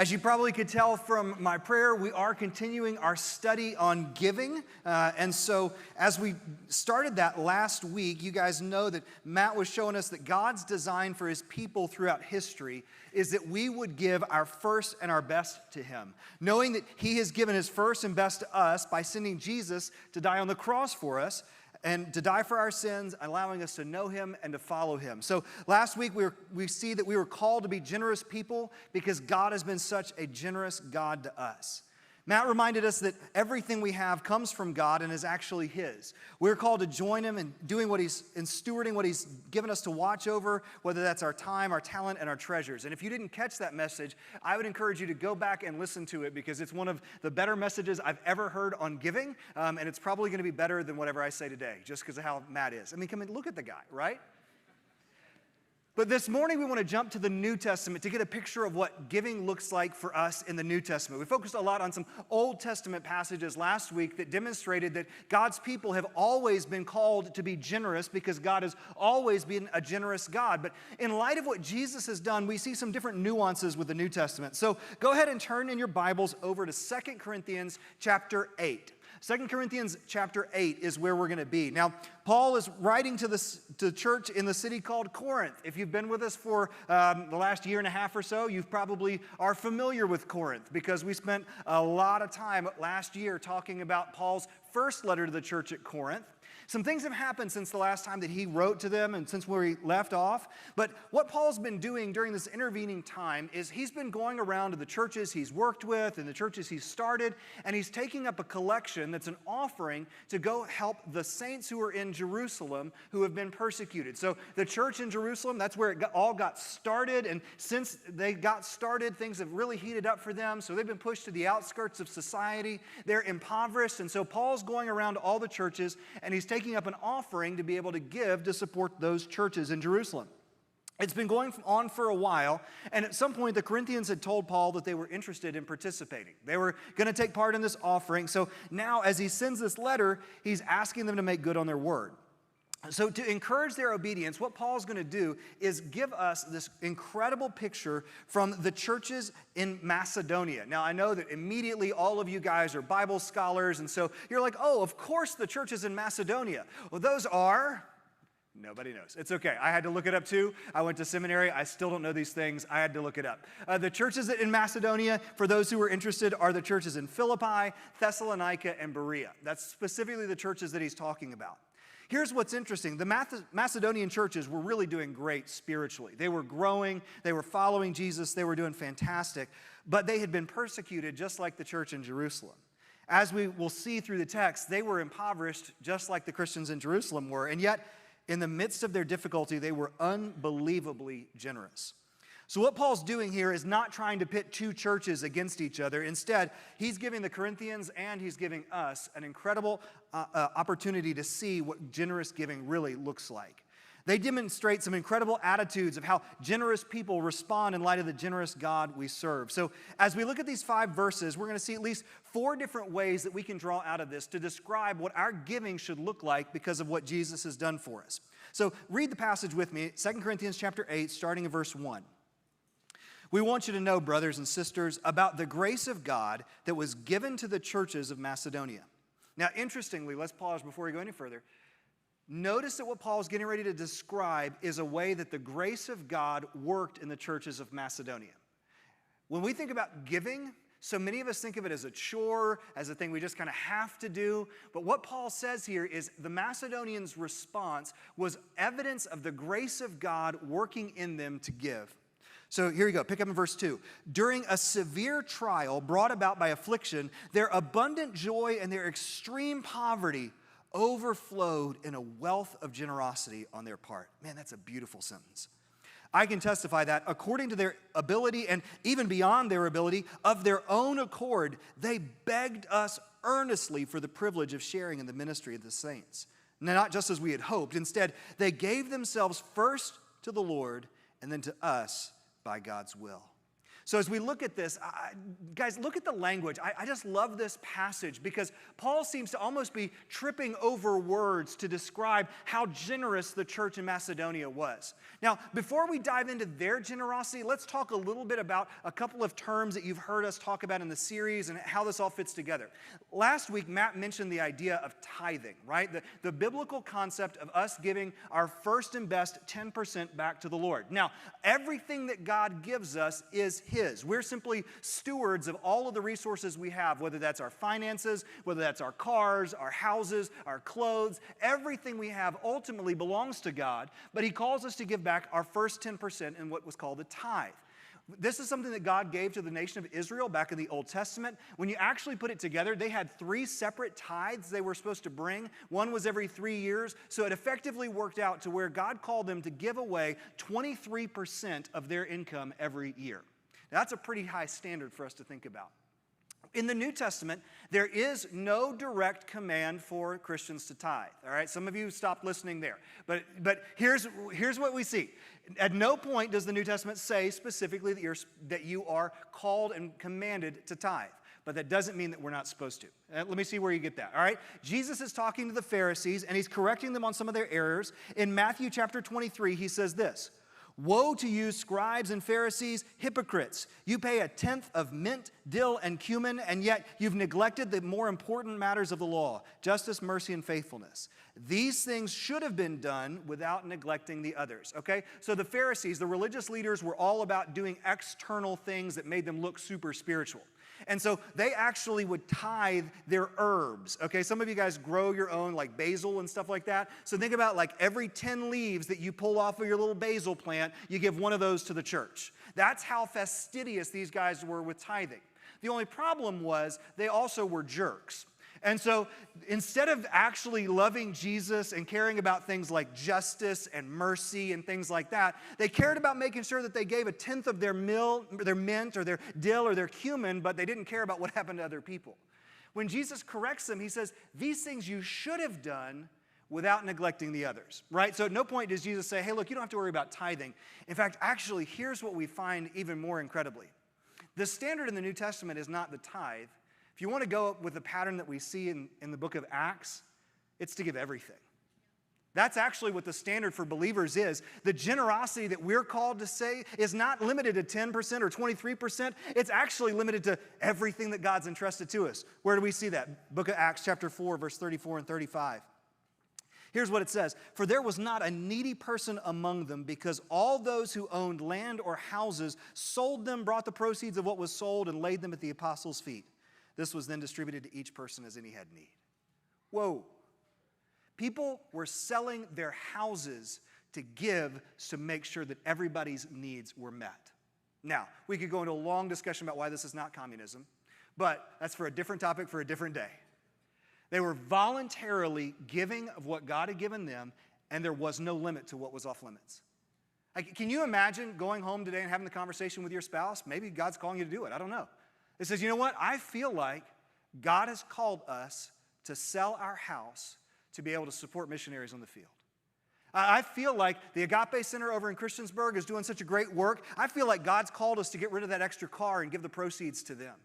As you probably could tell from my prayer, we are continuing our study on giving. And so as we started that last week, you guys know that Matt was showing us that God's design for his people throughout history is that we would give our first and our best to him, knowing that he has given his first and best to us by sending Jesus to die on the cross for us, and to die for our sins, allowing us to know him and to follow him. So last week we see that we were called to be generous people because God has been such a generous God to us. Matt reminded us that everything we have comes from God and is actually his. We're called to join him in doing in stewarding what he's given us to watch over, whether that's our time, our talent, and our treasures. And if you didn't catch that message, I would encourage you to go back and listen to it because it's one of the better messages I've ever heard on giving, and it's probably going to be better than whatever I say today, just because of how Matt is. I mean, come and look at the guy, right? But this morning we want to jump to the New Testament to get a picture of what giving looks like for us in the New Testament. We focused a lot on some Old Testament passages last week that demonstrated that God's people have always been called to be generous because God has always been a generous God. But in light of what Jesus has done, we see some different nuances with the New Testament. So go ahead and turn in your Bibles over to 2 Corinthians chapter 8. 2 Corinthians chapter 8 is where we're going to be. Now, Paul is writing to the church in the city called Corinth. If you've been with us for the last year and a half or so, you probably are familiar with Corinth because we spent a lot of time last year talking about Paul's first letter to the church at Corinth. Some things have happened since the last time that he wrote to them and since where he left off. But what Paul's been doing during this intervening time is he's been going around to the churches he's worked with and the churches he's started, and he's taking up a collection that's an offering to go help the saints who are in Jerusalem who have been persecuted. So the church in Jerusalem, that's where it all got started, and since they got started, things have really heated up for them. So they've been pushed to the outskirts of society. They're impoverished, and so Paul's going around to all the churches, and he's taking up an offering to be able to give to support those churches in Jerusalem. It's been going on for a while, and at some point the Corinthians had told Paul that they were interested in participating. They were going to take part in this offering, so now as he sends this letter, he's asking them to make good on their word. So to encourage their obedience, what Paul's going to do is give us this incredible picture from the churches in Macedonia. Now, I know that immediately all of you guys are Bible scholars, and so you're like, oh, of course the churches in Macedonia. Well, those are... Nobody knows. It's okay. I had to look it up too. I went to seminary. I still don't know these things. I had to look it up. The churches in Macedonia, for those who are interested, are the churches in Philippi, Thessalonica, and Berea. That's specifically the churches that he's talking about. Here's what's interesting. The Macedonian churches were really doing great spiritually. They were growing. They were following Jesus. They were doing fantastic. But they had been persecuted just like the church in Jerusalem. As we will see through the text, they were impoverished just like the Christians in Jerusalem were. And yet, in the midst of their difficulty, they were unbelievably generous. So what Paul's doing here is not trying to pit two churches against each other. Instead, he's giving the Corinthians and he's giving us an incredible opportunity to see what generous giving really looks like. They demonstrate some incredible attitudes of how generous people respond in light of the generous God we serve. So as we look at these 5 verses, we're going to see at least 4 different ways that we can draw out of this to describe what our giving should look like because of what Jesus has done for us. So read the passage with me, 2 Corinthians chapter 8, starting in verse 1. We want you to know, brothers and sisters, about the grace of God that was given to the churches of Macedonia. Now, interestingly, let's pause before we go any further. Notice that what Paul is getting ready to describe is a way that the grace of God worked in the churches of Macedonia. When we think about giving, so many of us think of it as a chore, as a thing we just kind of have to do. But what Paul says here is the Macedonians' response was evidence of the grace of God working in them to give. So here you go, pick up in verse 2. During a severe trial brought about by affliction, their abundant joy and their extreme poverty overflowed in a wealth of generosity on their part. Man, that's a beautiful sentence. I can testify that according to their ability and even beyond their ability, of their own accord, they begged us earnestly for the privilege of sharing in the ministry of the saints. Not just as we had hoped. Instead, they gave themselves first to the Lord and then to us by God's will. So as we look at this, guys, look at the language. I just love this passage because Paul seems to almost be tripping over words to describe how generous the church in Macedonia was. Now, before we dive into their generosity, let's talk a little bit about a couple of terms that you've heard us talk about in the series and how this all fits together. Last week, Matt mentioned the idea of tithing, right? The biblical concept of us giving our first and best 10% back to the Lord. Now, everything that God gives us is His. We're simply stewards of all of the resources we have, whether that's our finances, whether that's our cars, our houses, our clothes. Everything we have ultimately belongs to God, but He calls us to give back our first 10% in what was called the tithe. This is something that God gave to the nation of Israel back in the Old Testament. When you actually put it together, they had 3 separate tithes they were supposed to bring. One was every 3 years, so it effectively worked out to where God called them to give away 23% of their income every year. Now, that's a pretty high standard for us to think about. In the New Testament, there is no direct command for Christians to tithe. All right, some of you stopped listening there. But here's what we see. At no point does the New Testament say specifically that you are called and commanded to tithe. But that doesn't mean that we're not supposed to. Let me see where you get that, all right? Jesus is talking to the Pharisees, and He's correcting them on some of their errors. In Matthew chapter 23, He says this, "Woe to you, scribes and Pharisees, hypocrites! You pay 1/10 of mint, dill, and cumin, and yet you've neglected the more important matters of the law, justice, mercy, and faithfulness. These things should have been done without neglecting the others." Okay? So the Pharisees, the religious leaders, were all about doing external things that made them look super spiritual. And so they actually would tithe their herbs. Okay, some of you guys grow your own like basil and stuff like that. So think about like every 10 leaves that you pull off of your little basil plant, you give one of those to the church. That's how fastidious these guys were with tithing. The only problem was they also were jerks. And so instead of actually loving Jesus and caring about things like justice and mercy and things like that, they cared about making sure that they gave 1/10 of their mint or their dill or their cumin, but they didn't care about what happened to other people. When Jesus corrects them, He says, these things you should have done without neglecting the others, right? So at no point does Jesus say, hey, look, you don't have to worry about tithing. In fact, actually, here's what we find even more incredibly. The standard in the New Testament is not the tithe. If you want to go with the pattern that we see in the book of Acts, it's to give everything. That's actually what the standard for believers is. The generosity that we're called to say is not limited to 10% or 23%. It's actually limited to everything that God's entrusted to us. Where do we see that? Book of Acts chapter 4, verse 34 and 35. Here's what it says. "For there was not a needy person among them, because all those who owned land or houses sold them, brought the proceeds of what was sold, and laid them at the apostles' feet. This was then distributed to each person as any had need." Whoa. People were selling their houses to give to make sure that everybody's needs were met. Now, we could go into a long discussion about why this is not communism, but that's for a different topic for a different day. They were voluntarily giving of what God had given them, and there was no limit to what was off limits. Like, can you imagine going home today and having the conversation with your spouse? Maybe God's calling you to do it. I don't know. It says, you know what? I feel like God has called us to sell our house to be able to support missionaries on the field. I feel like the Agape Center over in Christiansburg is doing such a great work. I feel like God's called us to get rid of that extra car and give the proceeds to them.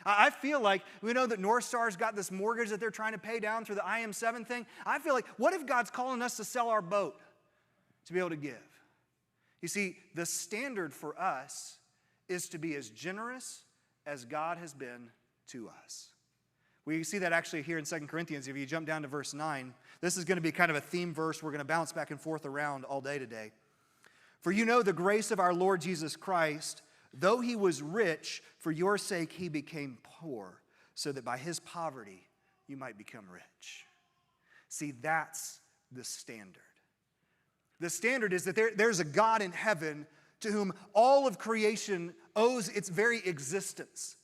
I feel like we know that North Star's got this mortgage that they're trying to pay down through the IM7 thing. I feel like, what if God's calling us to sell our boat to be able to give? You see, the standard for us is to be as generous as God has been to us. We see that actually here in 2 Corinthians. If you jump down to verse 9, this is going to be kind of a theme verse we're going to bounce back and forth around all day today. "For you know the grace of our Lord Jesus Christ, though He was rich, for your sake He became poor, so that by His poverty you might become rich." See, that's the standard. The standard is that there's a God in heaven to whom all of creation owes its very existence.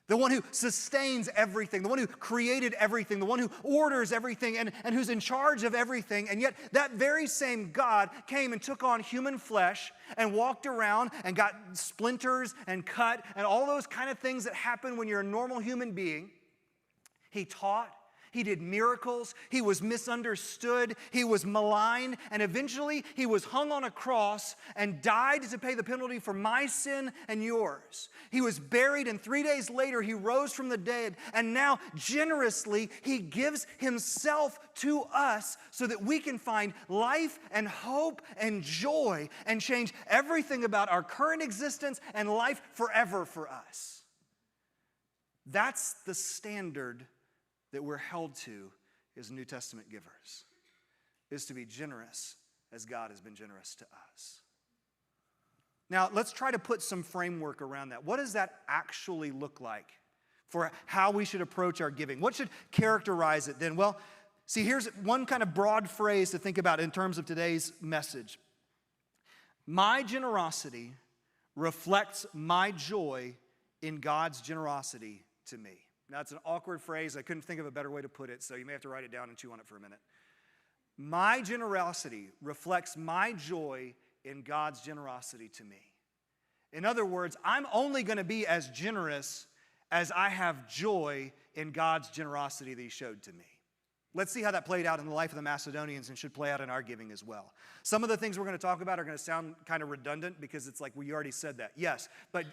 The one who sustains everything, the one who created everything, the one who orders everything and who's in charge of everything. And yet that very same God came and took on human flesh and walked around and got splinters and cut and all those kind of things that happen when you're a normal human being. He taught, He did miracles. He was misunderstood. He was maligned. And eventually, he was hung on a cross and died to pay the penalty for my sin and yours. He was buried, and 3 days later, he rose from the dead. And now, generously, he gives himself to us so that we can find life and hope and joy and change everything about our current existence and life forever for us. That's the standard that we're held to as New Testament givers, is to be generous as God has been generous to us. Now, let's try to put some framework around that. What does that actually look like for how we should approach our giving? What should characterize it then? Well, see, here's one kind of broad phrase to think about in terms of today's message. My generosity reflects my joy in God's generosity to me. Now, it's an awkward phrase. I couldn't think of a better way to put it, so you may have to write it down and chew on it for a minute. My generosity reflects my joy in God's generosity to me. In other words, I'm only going to be as generous as I have joy in God's generosity that he showed to me. Let's see how that played out in the life of the Macedonians and should play out in our giving as well. Some of the things we're going to talk about are going to sound kind of redundant because it's like, well, you already said that. Yes, but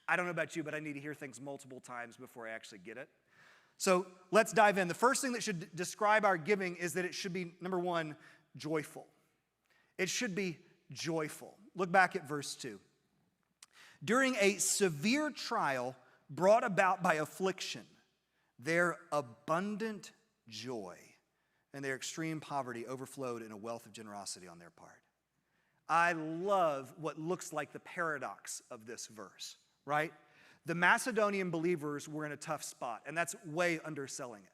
I don't know about you, but I need to hear things multiple times before I actually get it. So let's dive in. The first thing that should describe our giving is that it should be, number one, joyful. It should be joyful. Look back at verse 2. During a severe trial brought about by affliction, their abundant joy and their extreme poverty overflowed in a wealth of generosity on their part. I love what looks like the paradox of this verse. Right? The Macedonian believers were in a tough spot, and that's way underselling it.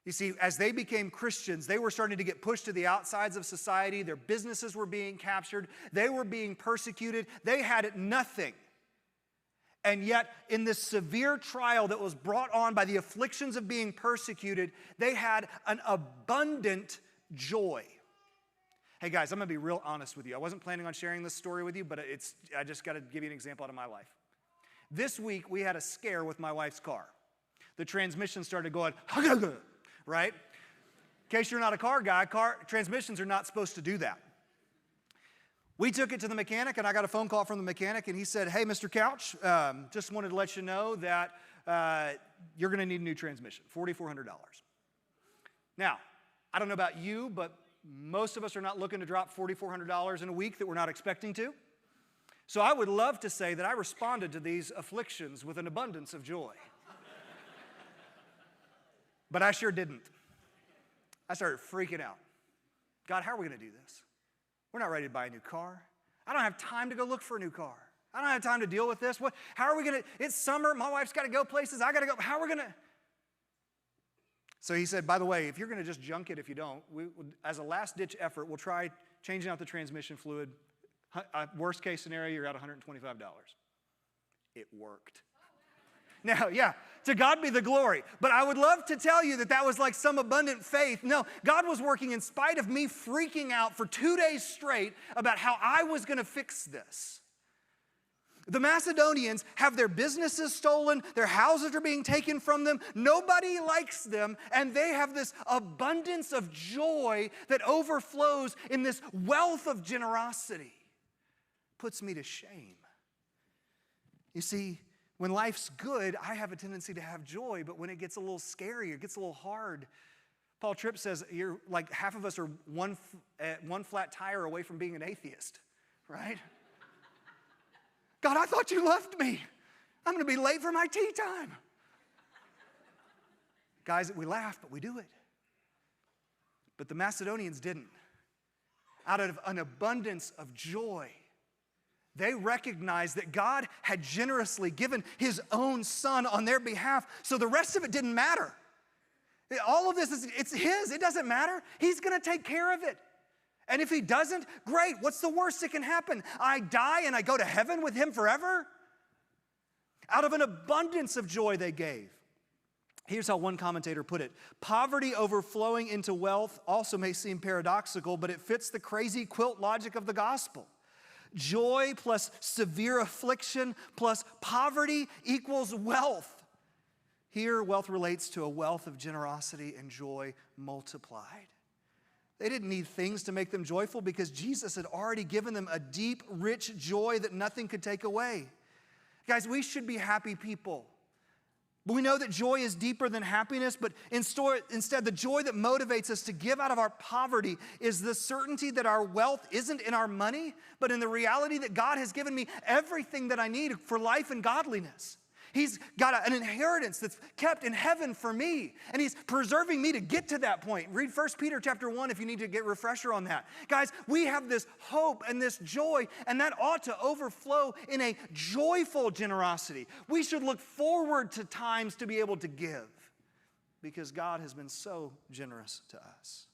You see, as they became Christians, they were starting to get pushed to the outsides of society. Their businesses were being captured. They were being persecuted. They had nothing. And yet, in this severe trial that was brought on by the afflictions of being persecuted, they had an abundant joy. Hey guys, I'm going to be real honest with you. I wasn't planning on sharing this story with you, but I just got to give you an example out of my life. This week, we had a scare with my wife's car. The transmission started going, right? In case you're not a car guy, transmissions are not supposed to do that. We took it to the mechanic, and I got a phone call from the mechanic, and he said, hey, Mr. Couch, just wanted to let you know that you're going to need a new transmission, $4,400. Now, I don't know about you, but most of us are not looking to drop $4,400 in a week that we're not expecting to. So I would love to say that I responded to these afflictions with an abundance of joy. But I sure didn't. I started freaking out. God, how are we going to do this? We're not ready to buy a new car. I don't have time to go look for a new car. I don't have time to deal with this. How are we going to? It's summer. My wife's got to go places. I got to go. How are we going to? So he said, by the way, if you're going to just junk it, if you don't, as a last-ditch effort, we'll try changing out the transmission fluid. Worst case scenario, you're at $125. It worked. Now, yeah, to God be the glory. But I would love to tell you that that was like some abundant faith. No, God was working in spite of me freaking out for 2 days straight about how I was going to fix this. The Macedonians have their businesses stolen, their houses are being taken from them, nobody likes them, and they have this abundance of joy that overflows in this wealth of generosity. Puts me to shame. You see, when life's good, I have a tendency to have joy, but when it gets a little scary, it gets a little hard. Paul Tripp says you're like half of us are one flat tire away from being an atheist, right? God, I thought you loved me. I'm going to be late for my tea time. Guys, we laugh, but we do it. But the Macedonians didn't. Out of an abundance of joy, they recognized that God had generously given his own son on their behalf, so the rest of it didn't matter. All of this, it's his. It doesn't matter. He's going to take care of it. And if he doesn't, great. What's the worst that can happen? I die and I go to heaven with him forever? Out of an abundance of joy they gave. Here's how one commentator put it. Poverty overflowing into wealth also may seem paradoxical, but it fits the crazy quilt logic of the gospel. Joy plus severe affliction plus poverty equals wealth. Here, wealth relates to a wealth of generosity and joy multiplied. They didn't need things to make them joyful because Jesus had already given them a deep, rich joy that nothing could take away. Guys, we should be happy people. But we know that joy is deeper than happiness, but instead, the joy that motivates us to give out of our poverty is the certainty that our wealth isn't in our money, but in the reality that God has given me everything that I need for life and godliness. He's got an inheritance that's kept in heaven for me, and he's preserving me to get to that point. Read 1 Peter chapter 1 if you need to get a refresher on that. Guys, we have this hope and this joy, and that ought to overflow in a joyful generosity. We should look forward to times to be able to give because God has been so generous to us.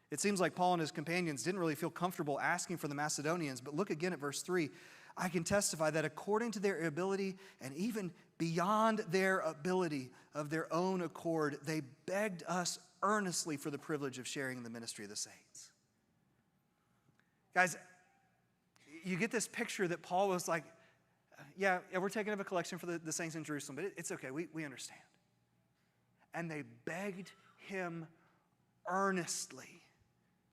It seems like Paul and his companions didn't really feel comfortable asking for the Macedonians, but look again at verse 3. I can testify that according to their ability and even beyond their ability of their own accord, they begged us earnestly for the privilege of sharing in the ministry of the saints. Guys, you get this picture that Paul was like, yeah, we're taking up a collection for the saints in Jerusalem, but it's okay, we understand. And they begged him earnestly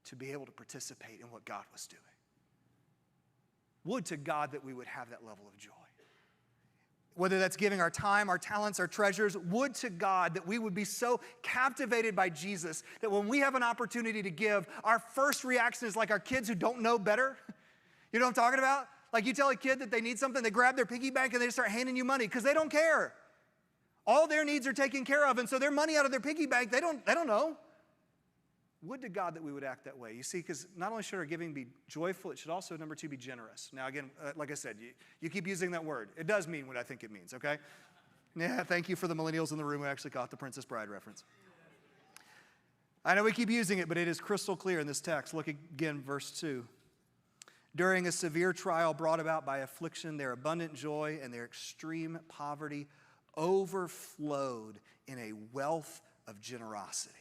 to be able to participate in what God was doing. Would to God that we would have that level of joy. Whether that's giving our time, our talents, our treasures, would to God that we would be so captivated by Jesus that when we have an opportunity to give, our first reaction is like our kids who don't know better. You know what I'm talking about? Like you tell a kid that they need something, they grab their piggy bank and they start handing you money because they don't care. All their needs are taken care of, and so their money out of their piggy bank, they don't know. Would to God that we would act that way. You see, because not only should our giving be joyful, it should also, number two, be generous. Now, again, like I said, you keep using that word. It does mean what I think it means, okay? Yeah, thank you for the millennials in the room who actually caught the Princess Bride reference. I know we keep using it, but it is crystal clear in this text. Look again, verse 2. During a severe trial brought about by affliction, their abundant joy and their extreme poverty overflowed in a wealth of generosity.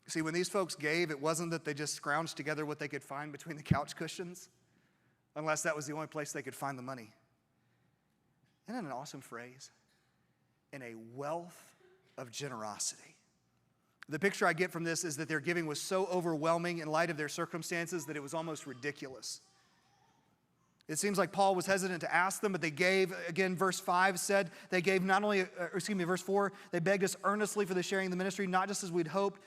See, when these folks gave, it wasn't that they just scrounged together what they could find between the couch cushions, unless that was the only place they could find the money. Isn't that an awesome phrase? In a wealth of generosity. The picture I get from this is that their giving was so overwhelming in light of their circumstances that it was almost ridiculous. It seems like Paul was hesitant to ask them, but they gave, again, verse 5 said, they gave verse 4, they begged us earnestly for the sharing of the ministry, not just as we'd hoped.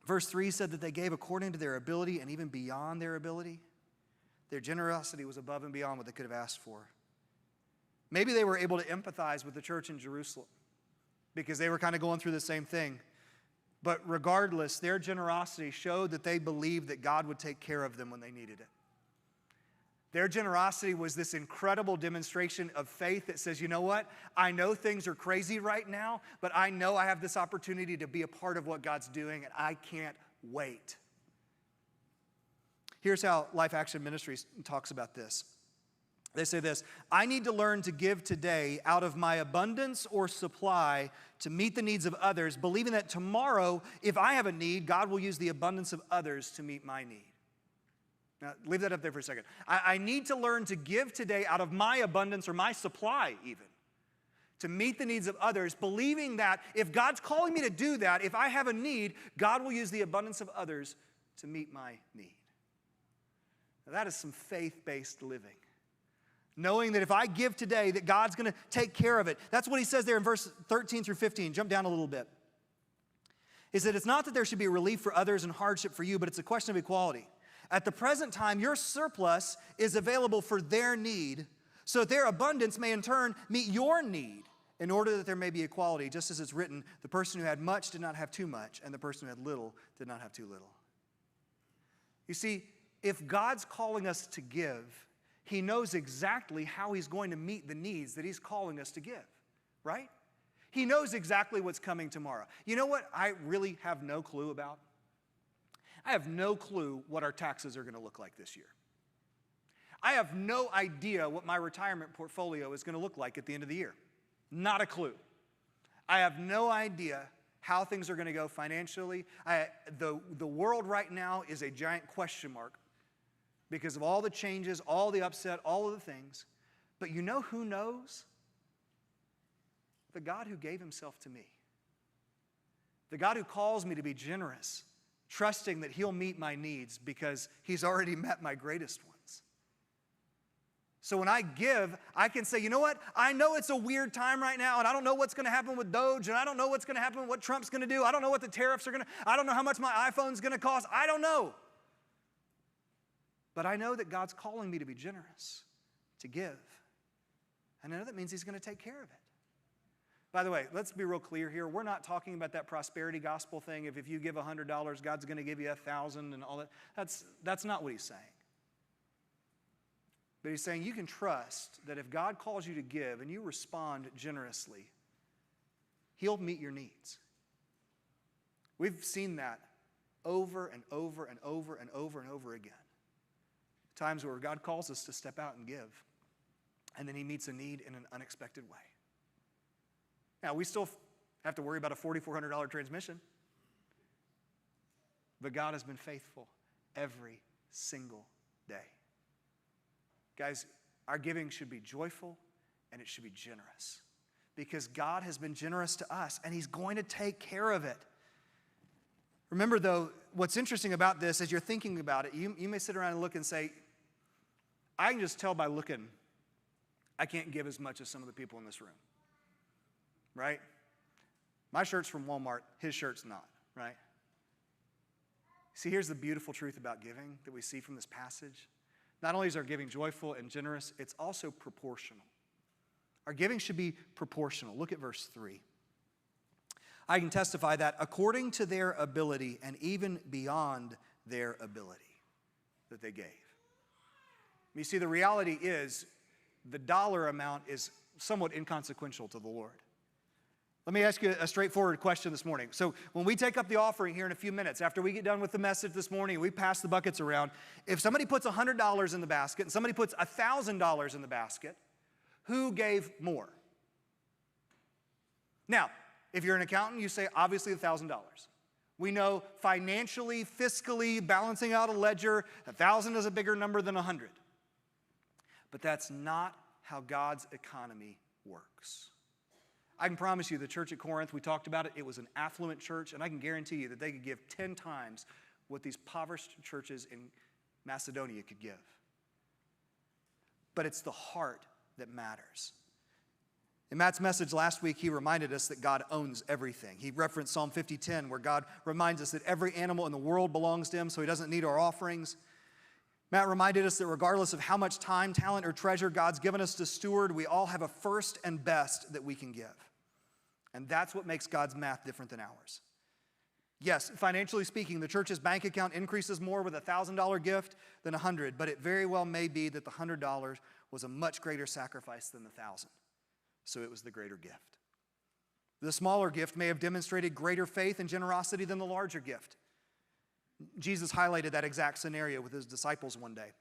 Verse 3 said that they gave according to their ability and even beyond their ability. Their generosity was above and beyond what they could have asked for. Maybe they were able to empathize with the church in Jerusalem because they were kind of going through the same thing. But regardless, their generosity showed that they believed that God would take care of them when they needed it. Their generosity was this incredible demonstration of faith that says, you know what? I know things are crazy right now, but I know I have this opportunity to be a part of what God's doing, and I can't wait. Here's how Life Action Ministries talks about this. They say this: I need to learn to give today out of my abundance or supply to meet the needs of others, believing that tomorrow, if I have a need, God will use the abundance of others to meet my need. Now, leave that up there for a second. I need to learn to give today out of my abundance or my supply even to meet the needs of others, believing that if God's calling me to do that, if I have a need, God will use the abundance of others to meet my need. Now, that is some faith-based living. Knowing that if I give today, that God's going to take care of it. That's what he says there in verse 13 through 15. Jump down a little bit. He said, it's not that there should be relief for others and hardship for you, but it's a question of equality. At the present time, your surplus is available for their need, so that their abundance may in turn meet your need, in order that there may be equality, just as it's written, the person who had much did not have too much, and the person who had little did not have too little. You see, if God's calling us to give, he knows exactly how he's going to meet the needs that he's calling us to give, right? He knows exactly what's coming tomorrow. You know what I really have no clue about? I have no clue what our taxes are going to look like this year. I have no idea what my retirement portfolio is going to look like at the end of the year. Not a clue. I have no idea how things are going to go financially. The world right now is a giant question mark because of all the changes, all the upset, all of the things. But you know who knows? The God who gave himself to me. The God who calls me to be generous, trusting that he'll meet my needs because he's already met my greatest ones. So when I give, I can say, you know what? I know it's a weird time right now, and I don't know what's going to happen with Doge, and I don't know what's going to happen, what Trump's going to do. I don't know what the tariffs are going to, I don't know how much my iPhone's going to cost. I don't know. But I know that God's calling me to be generous, to give. And I know that means he's going to take care of it. By the way, let's be real clear here. We're not talking about that prosperity gospel thing. If you give $100, God's going to give you 1,000 and all that. That's not what he's saying. But he's saying you can trust that if God calls you to give and you respond generously, he'll meet your needs. We've seen that over and over and over and over and over again. Times where God calls us to step out and give, and then he meets a need in an unexpected way. Now, we still have to worry about a $4,400 transmission, but God has been faithful every single day. Guys, our giving should be joyful and it should be generous because God has been generous to us and he's going to take care of it. Remember, though, what's interesting about this as you're thinking about it, you may sit around and look and say, I can just tell by looking, I can't give as much as some of the people in this room, right? My shirt's from Walmart, his shirt's not, right? See, here's the beautiful truth about giving that we see from this passage. Not only is our giving joyful and generous, it's also proportional. Our giving should be proportional. Look at verse 3. I can testify that according to their ability and even beyond their ability that they gave. You see, the reality is the dollar amount is somewhat inconsequential to the Lord. Let me ask you a straightforward question this morning. So when we take up the offering here in a few minutes, after we get done with the message this morning, and we pass the buckets around, if somebody puts $100 in the basket and somebody puts $1,000 in the basket, who gave more? Now, if you're an accountant, you say, obviously, $1,000. We know financially, fiscally, balancing out a ledger, 1,000 is a bigger number than 100. But that's not how God's economy works. I can promise you the church at Corinth, we talked about it, it was an affluent church, and I can guarantee you that they could give 10 times what these impoverished churches in Macedonia could give. But it's the heart that matters. In Matt's message last week, he reminded us that God owns everything. He referenced Psalm 50:10, where God reminds us that every animal in the world belongs to him, so he doesn't need our offerings. Matt reminded us that regardless of how much time, talent, or treasure God's given us to steward, we all have a first and best that we can give. And that's what makes God's math different than ours. Yes, financially speaking, the church's bank account increases more with a $1,000 gift than $100, but it very well may be that the $100 was a much greater sacrifice than the $1,000. So it was the greater gift. The smaller gift may have demonstrated greater faith and generosity than the larger gift. Jesus highlighted that exact scenario with his disciples one day.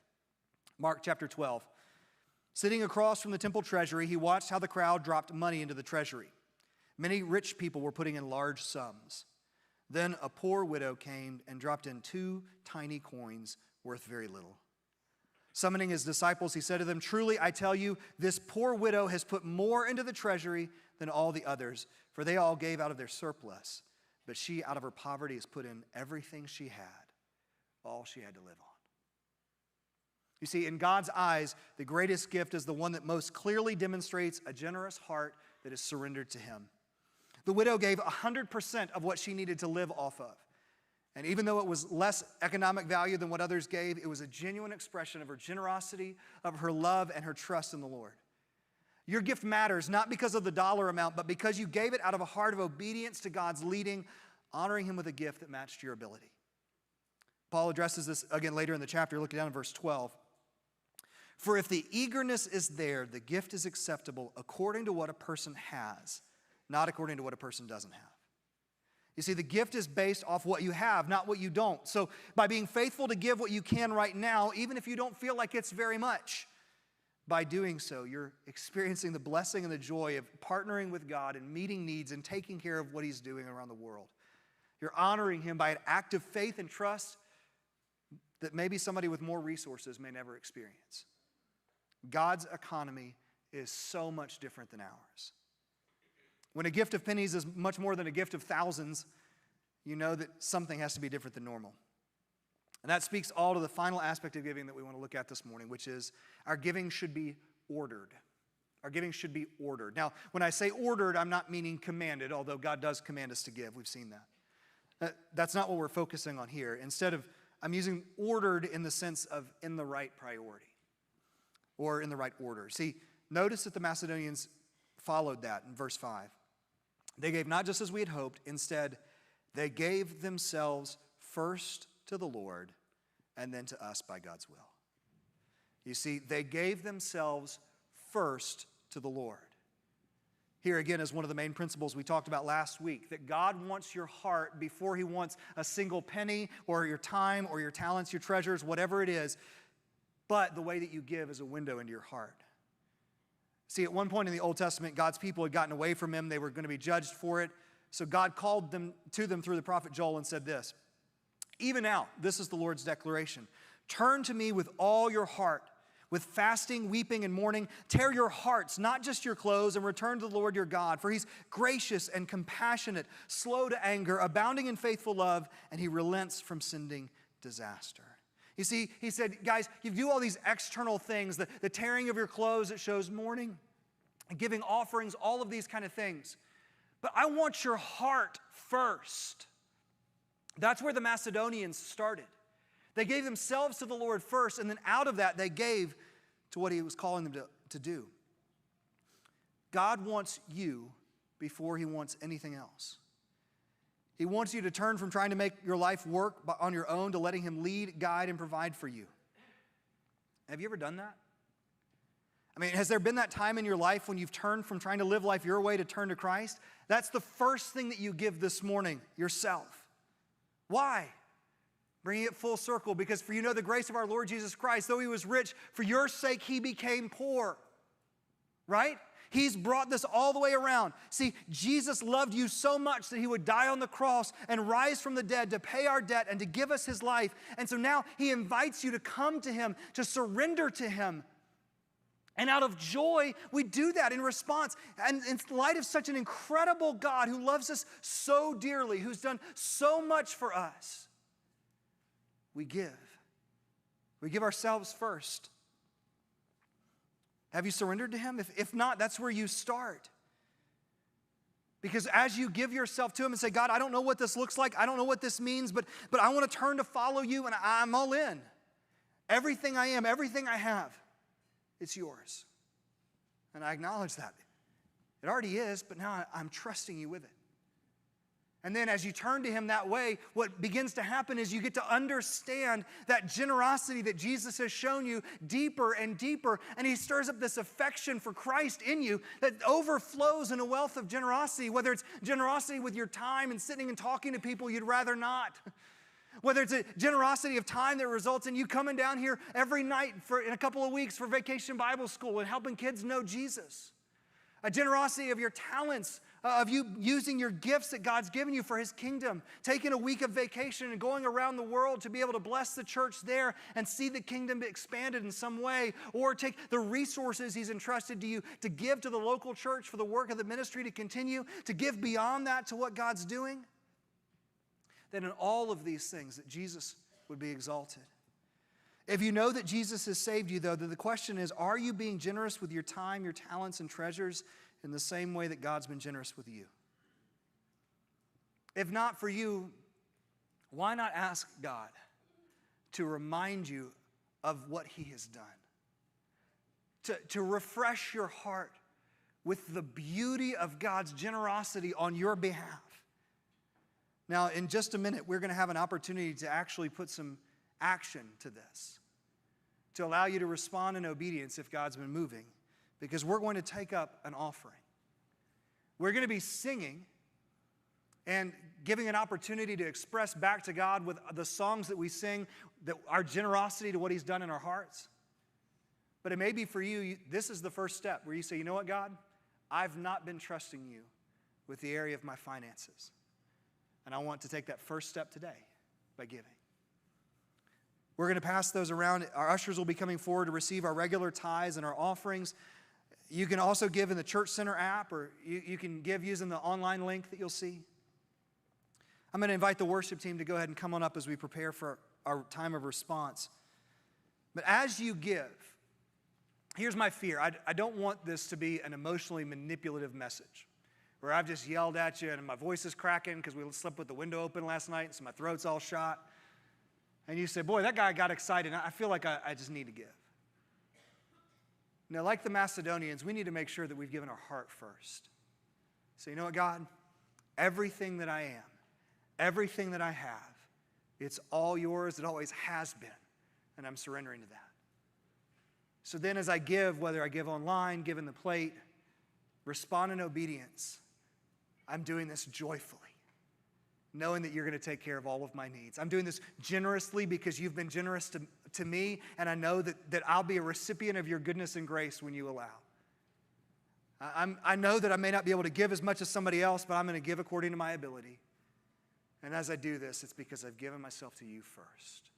Mark chapter 12. Sitting across from the temple treasury, he watched how the crowd dropped money into the treasury. Many rich people were putting in large sums. Then a poor widow came and dropped in 2 tiny coins worth very little. Summoning his disciples, he said to them, "Truly, I tell you, this poor widow has put more into the treasury than all the others, for they all gave out of their surplus. But she, out of her poverty, has put in everything she had, all she had to live on." You see, in God's eyes, the greatest gift is the one that most clearly demonstrates a generous heart that is surrendered to him. The widow gave 100% of what she needed to live off of. And even though it was less economic value than what others gave, it was a genuine expression of her generosity, of her love, and her trust in the Lord. Your gift matters not because of the dollar amount, but because you gave it out of a heart of obedience to God's leading, honoring him with a gift that matched your ability. Paul addresses this again later in the chapter. Look down in verse 12. For if the eagerness is there, the gift is acceptable according to what a person has, not according to what a person doesn't have. You see, the gift is based off what you have, not what you don't. So by being faithful to give what you can right now, even if you don't feel like it's very much, by doing so, you're experiencing the blessing and the joy of partnering with God and meeting needs and taking care of what he's doing around the world. You're honoring him by an act of faith and trust that maybe somebody with more resources may never experience. God's economy is so much different than ours. When a gift of pennies is much more than a gift of thousands, you know that something has to be different than normal. And that speaks all to the final aspect of giving that we want to look at this morning, which is our giving should be ordered. Our giving should be ordered. Now, when I say ordered, I'm not meaning commanded, although God does command us to give. We've seen that. That's not what we're focusing on here. Instead of, I'm using ordered in the sense of in the right priority or in the right order. See, notice that the Macedonians followed that in verse 5. They gave not just as we had hoped. Instead, they gave themselves first to the Lord and then to us by God's will. You see, they gave themselves first to the Lord. Here again is one of the main principles we talked about last week, that God wants your heart before he wants a single penny or your time or your talents, your treasures, whatever it is. But the way that you give is a window into your heart. See, at one point in the Old Testament, God's people had gotten away from him. They were going to be judged for it. So God called them to them through the prophet Joel and said this, even now, this is the Lord's declaration, turn to me with all your heart, with fasting, weeping, and mourning. Tear your hearts, not just your clothes, and return to the Lord your God, for he's gracious and compassionate, slow to anger, abounding in faithful love, and he relents from sending disaster. You see, he said, guys, you do all these external things, the tearing of your clothes that shows mourning, giving offerings, all of these kind of things. But I want your heart first. That's where the Macedonians started. They gave themselves to the Lord first, and then out of that, they gave to what he was calling them to do. God wants you before he wants anything else. He wants you to turn from trying to make your life work on your own to letting him lead, guide, and provide for you. Have you ever done that? I mean, has there been that time in your life when you've turned from trying to live life your way to turn to Christ? That's the first thing that you give this morning, yourself. Why? Bringing it full circle, because for you know the grace of our Lord Jesus Christ, though he was rich, for your sake he became poor. Right? He's brought this all the way around. See, Jesus loved you so much that he would die on the cross and rise from the dead to pay our debt and to give us his life. And so now he invites you to come to him, to surrender to him. And out of joy, we do that in response. And in light of such an incredible God who loves us so dearly, who's done so much for us, we give. We give ourselves first. Have you surrendered to him? If not, that's where you start. Because as you give yourself to him and say, God, I don't know what this looks like. I don't know what this means, but I want to turn to follow you, and I'm all in. Everything I am, everything I have, it's yours. And I acknowledge that. It already is, but now I'm trusting you with it. And then as you turn to him that way, what begins to happen is you get to understand that generosity that Jesus has shown you deeper and deeper. And he stirs up this affection for Christ in you that overflows in a wealth of generosity, whether it's generosity with your time and sitting and talking to people you'd rather not. Whether it's a generosity of time that results in you coming down here every night in a couple of weeks for Vacation Bible School and helping kids know Jesus. A generosity of your talents, of you using your gifts that God's given you for his kingdom, taking a week of vacation and going around the world to be able to bless the church there and see the kingdom expanded in some way, or take the resources he's entrusted to you to give to the local church for the work of the ministry to continue, to give beyond that to what God's doing. Then in all of these things that Jesus would be exalted. If you know that Jesus has saved you, though, then the question is, are you being generous with your time, your talents, and treasures in the same way that God's been generous with you? If not for you, why not ask God to remind you of what he has done? To refresh your heart with the beauty of God's generosity on your behalf. Now, in just a minute, we're going to have an opportunity to actually put some action to this, to allow you to respond in obedience if God's been moving, because we're going to take up an offering. We're going to be singing and giving an opportunity to express back to God with the songs that we sing, that our generosity to what he's done in our hearts. But it may be for you, this is the first step where you say, you know what, God? I've not been trusting you with the area of my finances. And I want to take that first step today by giving. We're going to pass those around. Our ushers will be coming forward to receive our regular tithes and our offerings. You can also give in the Church Center app, or you can give using the online link that you'll see. I'm going to invite the worship team to go ahead and come on up as we prepare for our time of response. But as you give, here's my fear. I don't want this to be an emotionally manipulative message where I've just yelled at you and my voice is cracking because we slept with the window open last night, so my throat's all shot. And you say, boy, that guy got excited. I feel like I just need to give. Now, like the Macedonians, we need to make sure that we've given our heart first. So you know what, God? Everything that I am, everything that I have, it's all yours. It always has been. And I'm surrendering to that. So then as I give, whether I give online, give in the plate, respond in obedience, I'm doing this joyfully, knowing that you're going to take care of all of my needs. I'm doing this generously because you've been generous to me, and I know that I'll be a recipient of your goodness and grace when you allow. I know that I may not be able to give as much as somebody else, but I'm going to give according to my ability. And as I do this, it's because I've given myself to you first.